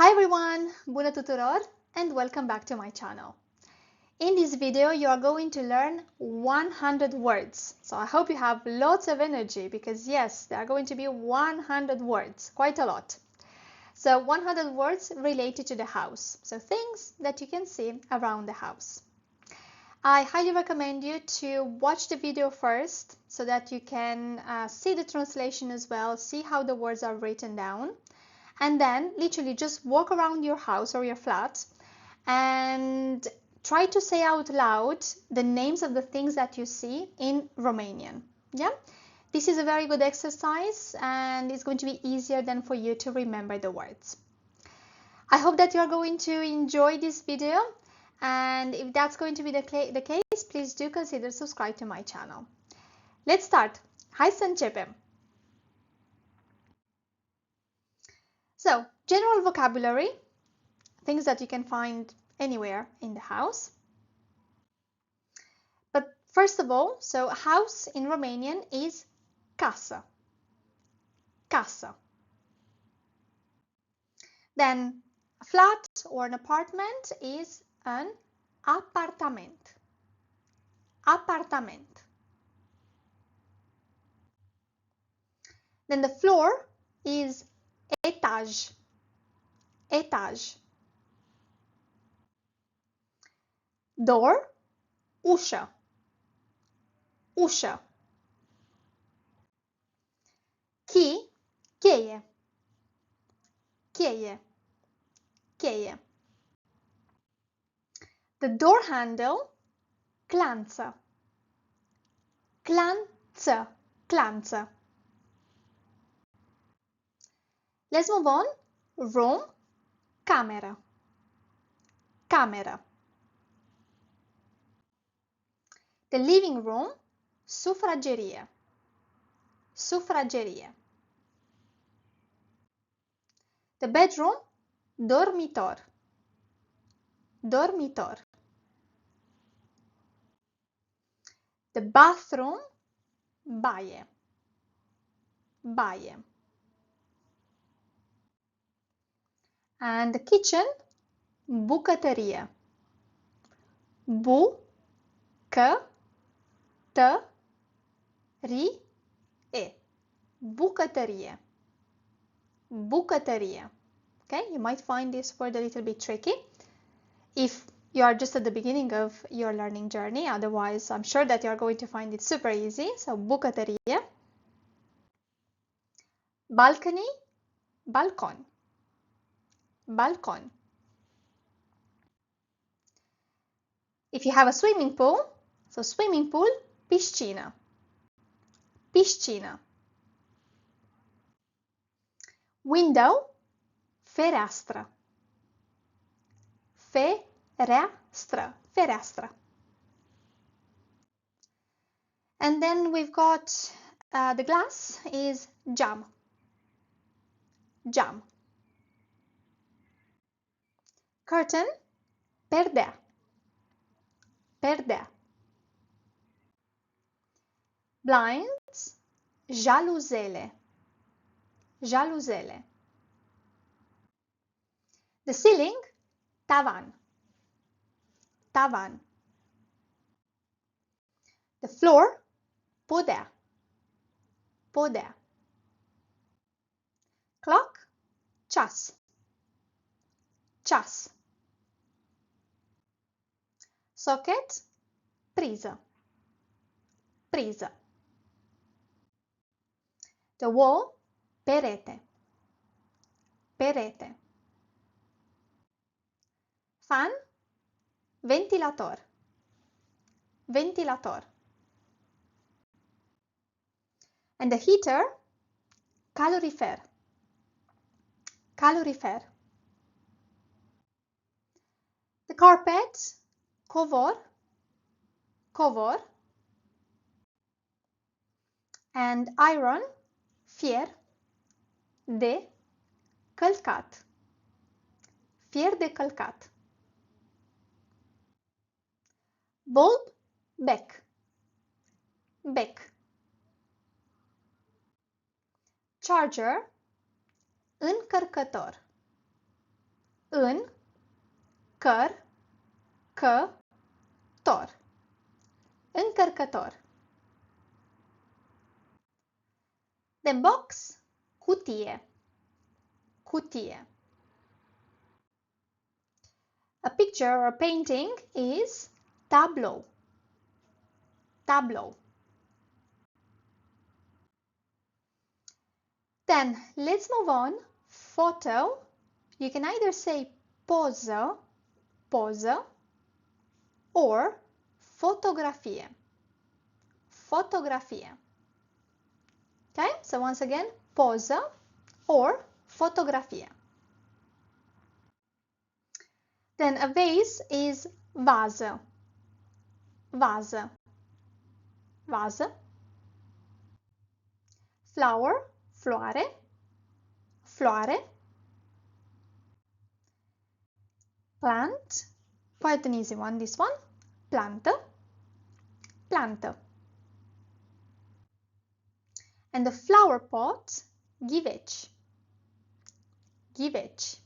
Hi everyone, bună tuturor and welcome back to my channel. In this video you are going to learn 100 words. So I hope you have lots of energy because yes, there are going to be 100 words, quite a lot. So 100 words related to the house, so things that you can see around the house. I highly recommend you to watch the video first so that you can see the translation as well, see how the words are written down. And then literally just walk around your house or your flat and try to say out loud the names of the things that you see in Romanian. Yeah, this is a very good exercise and it's going to be easier than for you to remember the words. I hope that you are going to enjoy this video, and if that's going to be the case, please do consider subscribe to my channel. Let's start. Hai să începem! So, general vocabulary, things that you can find anywhere in the house. But first of all, so house in Romanian is casă. Casă. Then a flat or an apartment is an apartament. Apartament. Then the floor is etaj. Etaj. Door, ușă. Ușă. Key, cheie. Cheie. Cheie. The door handle, clanță. Clanță. Clanță. Let's move on. Room, cameră. Cameră. The living room, sufragerie. Sufragerie. The bedroom, dormitor. Dormitor. The bathroom, baie. Baie. And the kitchen, bucătărie. Bu-că-tă-ri-e. Bucătărie. Bucătărie. Okay, you might find this word a little bit tricky if you are just at the beginning of your learning journey. Otherwise, I'm sure that you are going to find it super easy. So, bucătărie. Balcony, balcon. Balcon. If you have a swimming pool, so swimming pool, piscină. Piscină. Window, fereastră. Fereastră. Fereastră. And then we've got the glass is geam. Geam. Curtain, perdea. Perdea. Blinds, jaluzele. Jaluzele. The ceiling, tavan. Tavan. The floor, podea. Podea. Clock, ceas. Ceas. Socket, priză. Priză. The wall, perete. Perete. Fan, ventilator. Ventilator. And the heater, calorifer. Calorifer. The carpet, covor. Covor. And iron, fier de călcat. Fier de călcat. Bulb, bec. Bec. Charger, încărcător. În, căr-că-tor. Încărcător. The box, cutie. Cutie. A picture or a painting is tableau. Tableau. Then let's move on. Photo. You can either say poză, poză, or fotografie. Fotografie. Okay, so once again, poză or fotografie. Then a vase is vază. Vază. Vază. Flower, floare. Floare. Plant, quite an easy one, this one. Plantă. Plantă. And the flower pot, ghiveci. Ghiveci.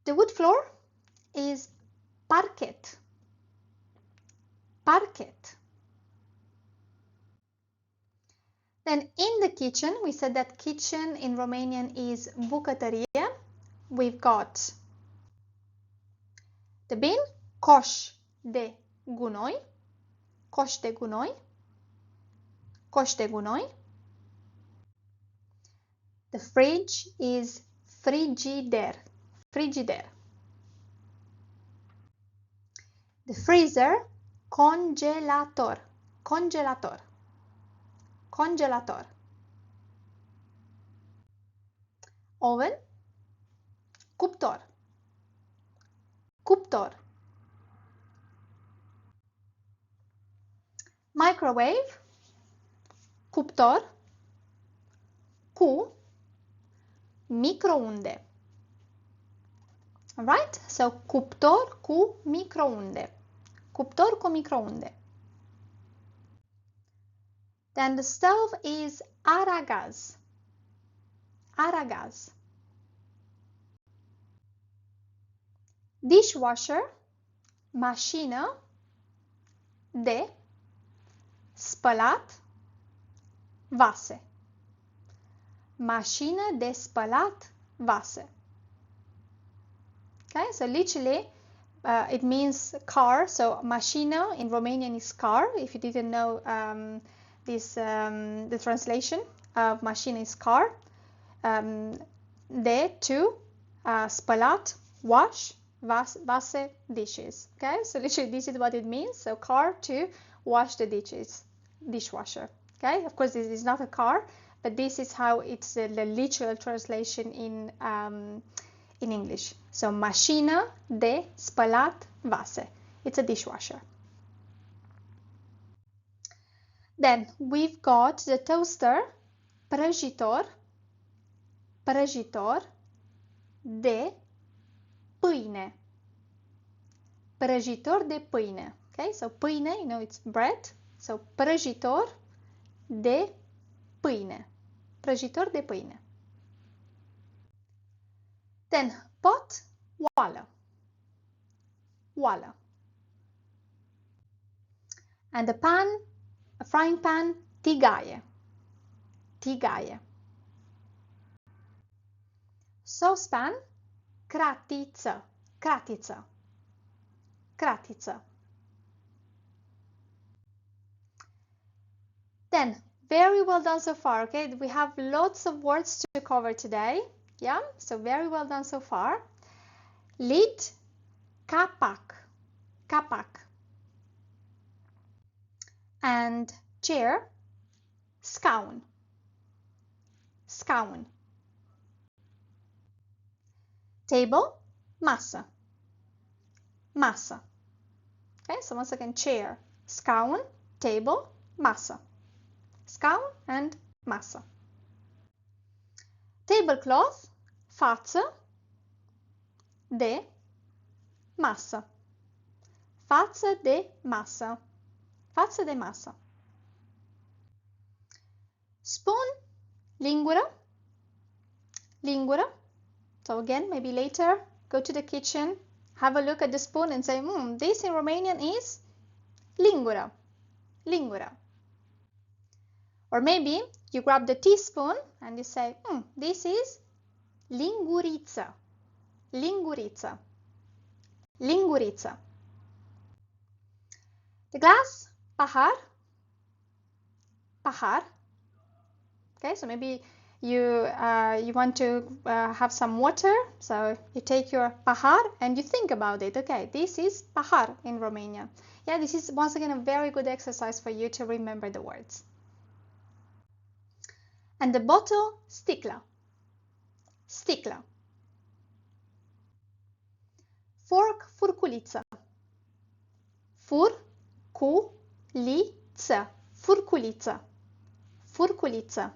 The wood floor is parquet. Parquet. Then in the kitchen, we said that kitchen in Romanian is bucătărie. We've got the bin, coș de gunoi. Coș de gunoi. Coș de gunoi. The fridge is frigider. Frigider. The freezer, congelator. Congelator. Congelator. Oven, cuptor. Cuptor. Microwave, cuptor cu microunde. Alright? So cuptor cu microunde. Cuptor cu microunde. Then the stove is aragaz. Aragaz. Dishwasher, mașină de spălat vase. Mașină de spălat vase. Okay, so literally it means car. So mașină in Romanian is car. If you didn't know the translation of mașină is car. De to spălat, wash, vase, dishes. Okay, so literally this is what it means. So car to wash the dishes, dishwasher. Okay, of course this is not a car, but this is how it's the literal translation in English. So mașină de spălat vase. It's a dishwasher. Then we've got the toaster, prăjitor, prăjitor de pâine. Prăjitor de pâine. Okay, so pâine, you know, it's bread. So prăjitor de pâine. Prăjitor de pâine. Then pot, oală. Oală. And the pan, a frying pan, tigaie. Tigaie. Saucepan, cratiță. Cratiță. Cratiță. Then, very well done so far, okay? We have lots of words to cover today. Yeah, so very well done so far. Lid, capac. Capac. And chair, scaun. Scaun. Table, masă. Masă. Okay, so once again, chair, scaun, table, masă. Scaun and masă. Tablecloth, față de masă. Față de masă. Față de masă. Spoon, lingură. Lingură. So again, maybe later, go to the kitchen, have a look at the spoon and say, this in Romanian is lingură. Lingură. Or maybe you grab the teaspoon and you say, this is linguriță. Linguriță. Linguriță. The glass, pahar. Pahar. Okay, so maybe you want to have some water, so you take your pahar and you think about it. Okay, this is pahar in Romania. Yeah, this is once again a very good exercise for you to remember the words. And the bottle, sticlă. Sticlă. Fork, furculiță. Furculiță. Furculiță. Furculiță.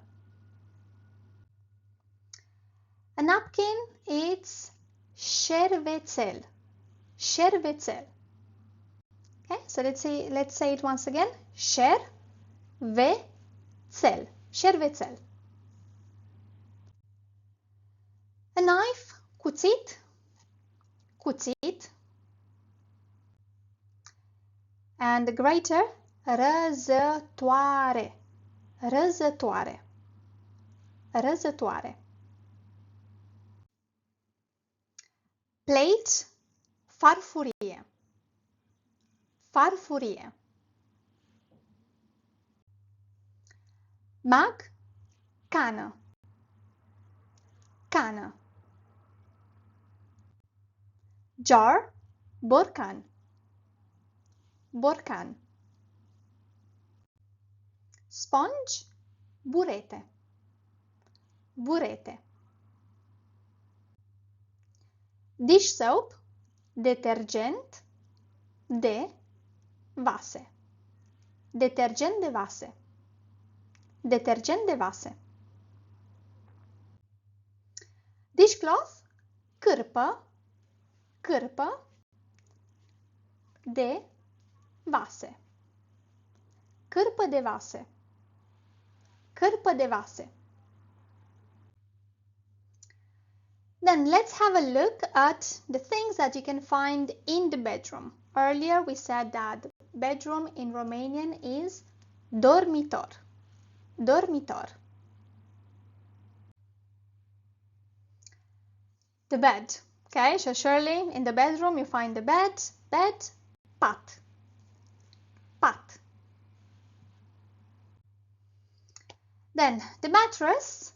A napkin, it's șervețel. Șervețel. Okay, so let's say it once again. Șervețel. Șervețel. A knife, cuțit. Cuțit. And the grater, răzătoare. Răzătoare. Răzătoare. Plate, farfurie. Farfurie. Mug, cană. Cană. Jar, borcan. Borcan. Sponge, burete. Burete. Dish soap, detergent de vase. Detergent de vase. Detergent de vase. Dishcloth, cârpă. Cârpă de vase. Cârpă de vase. Cârpă de vase. Then let's have a look at the things that you can find in the bedroom. Earlier we said that bedroom in Romanian is dormitor. Dormitor. The bed. Okay, so surely in the bedroom you find the bed, pat. Pat. Then the mattress,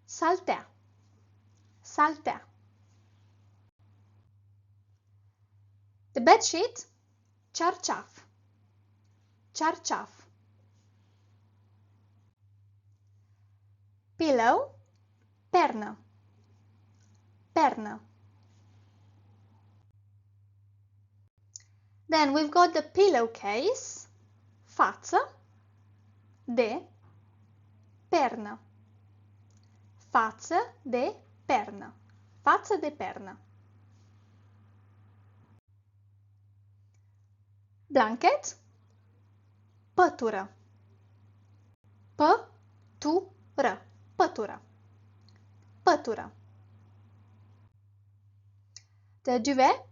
saltea. Saltea. The bedsheet, cearceaf. Cearceaf. Pillow, pernă. Pernă. Then we've got the pillowcase, față de pernă. Față de pernă. Față de pernă. Blanket, pătură. Pătură. Pătură. Pătură. The duvet,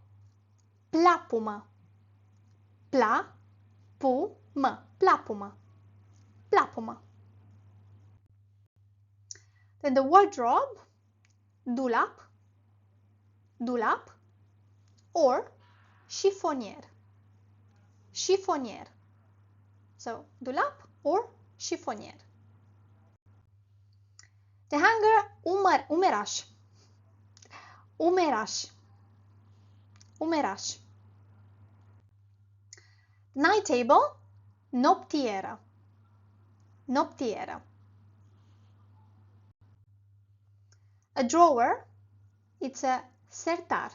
plapumă. Plapumă. Plapumă. Plapumă. Then the wardrobe, dulap. Dulap or chiffonier. Chiffonier. So, dulap or chiffonier. The hanger, umeraș. Umeraș. Umeraș. Night table, noptieră. Noptieră. A drawer, it's a sertar.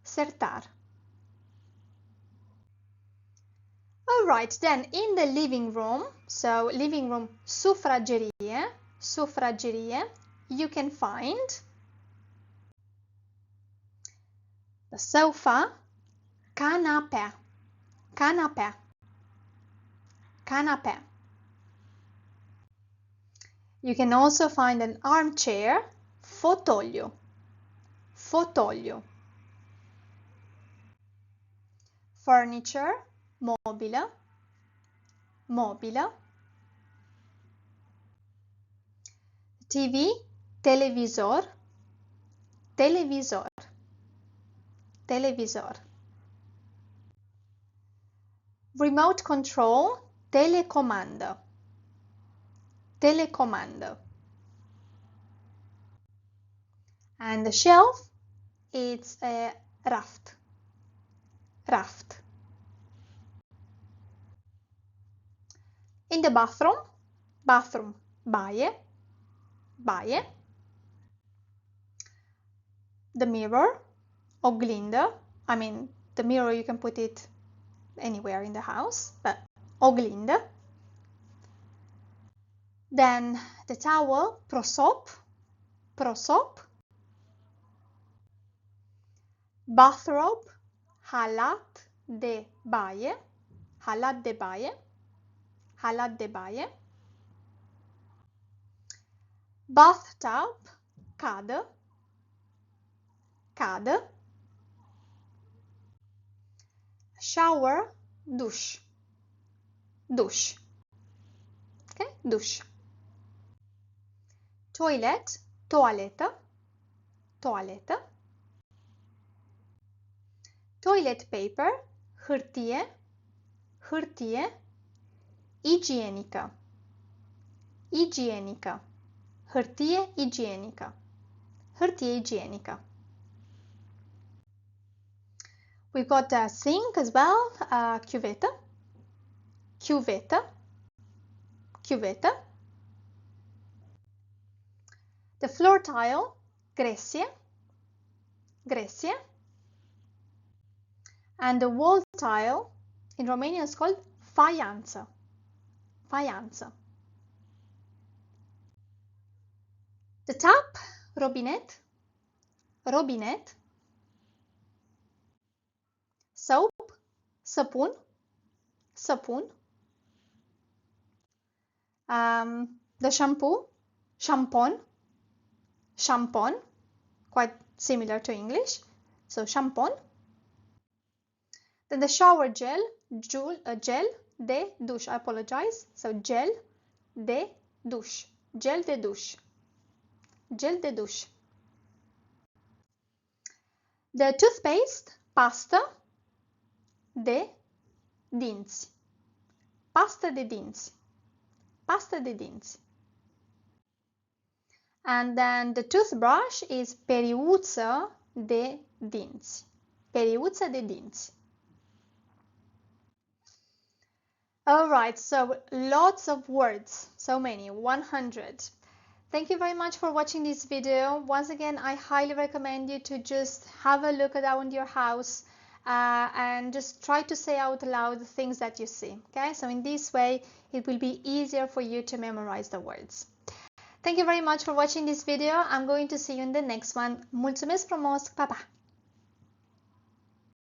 Sertar. Alright, then in the living room, so living room, sufragerie. Sufragerie, you can find the sofa, canapea. Canapea. Canapea. You can also find an armchair, fotoliu, fotoliu. Furniture, mobilă, mobilă. TV, televizor, televizor, televizor. Remote control, telecomandă, telecomandă. And the shelf, it's a raft, raft. In the bathroom, bathroom, baie, baie. The mirror, oglindă. I mean, the mirror you can put it anywhere in the house, but oglindă. Then the towel, prosop, prosop. Bathrobe, halat de baie, halat de baie, halat de baie. Bathtub, cadă, cadă. Shower, duș, duș. Okay, duș. Toilet, toaletă, toaletă. Toilet paper, hârtie, hârtie. Igienică, igienică. Hârtie igienică, hârtie igienică. We've got a sink as well, chiuvetă, chiuvetă, chiuvetă. The floor tile, gresie, gresie. And the wall tile, in Romanian is called faianță, faianță. The tap, robinet, robinet. Soap, săpun, săpun. The shampoo, șampon, șampon, quite similar to English, so șampon. Then the shower gel, gel de duș, I apologize, so gel de duș, gel de duș, gel de duș. The toothpaste, pastă de dinți, pastă de dinți, pastă de dinți. And then the toothbrush is periuță de dinți, periuță de dinți. Alright, so lots of words, so many, 100. Thank you very much for watching this video. Once again, I highly recommend you to just have a look around your house and just try to say out loud the things that you see, okay? So in this way, it will be easier for you to memorize the words. Thank you very much for watching this video. I'm going to see you in the next one. Mulțumesc frumos! Pa, pa!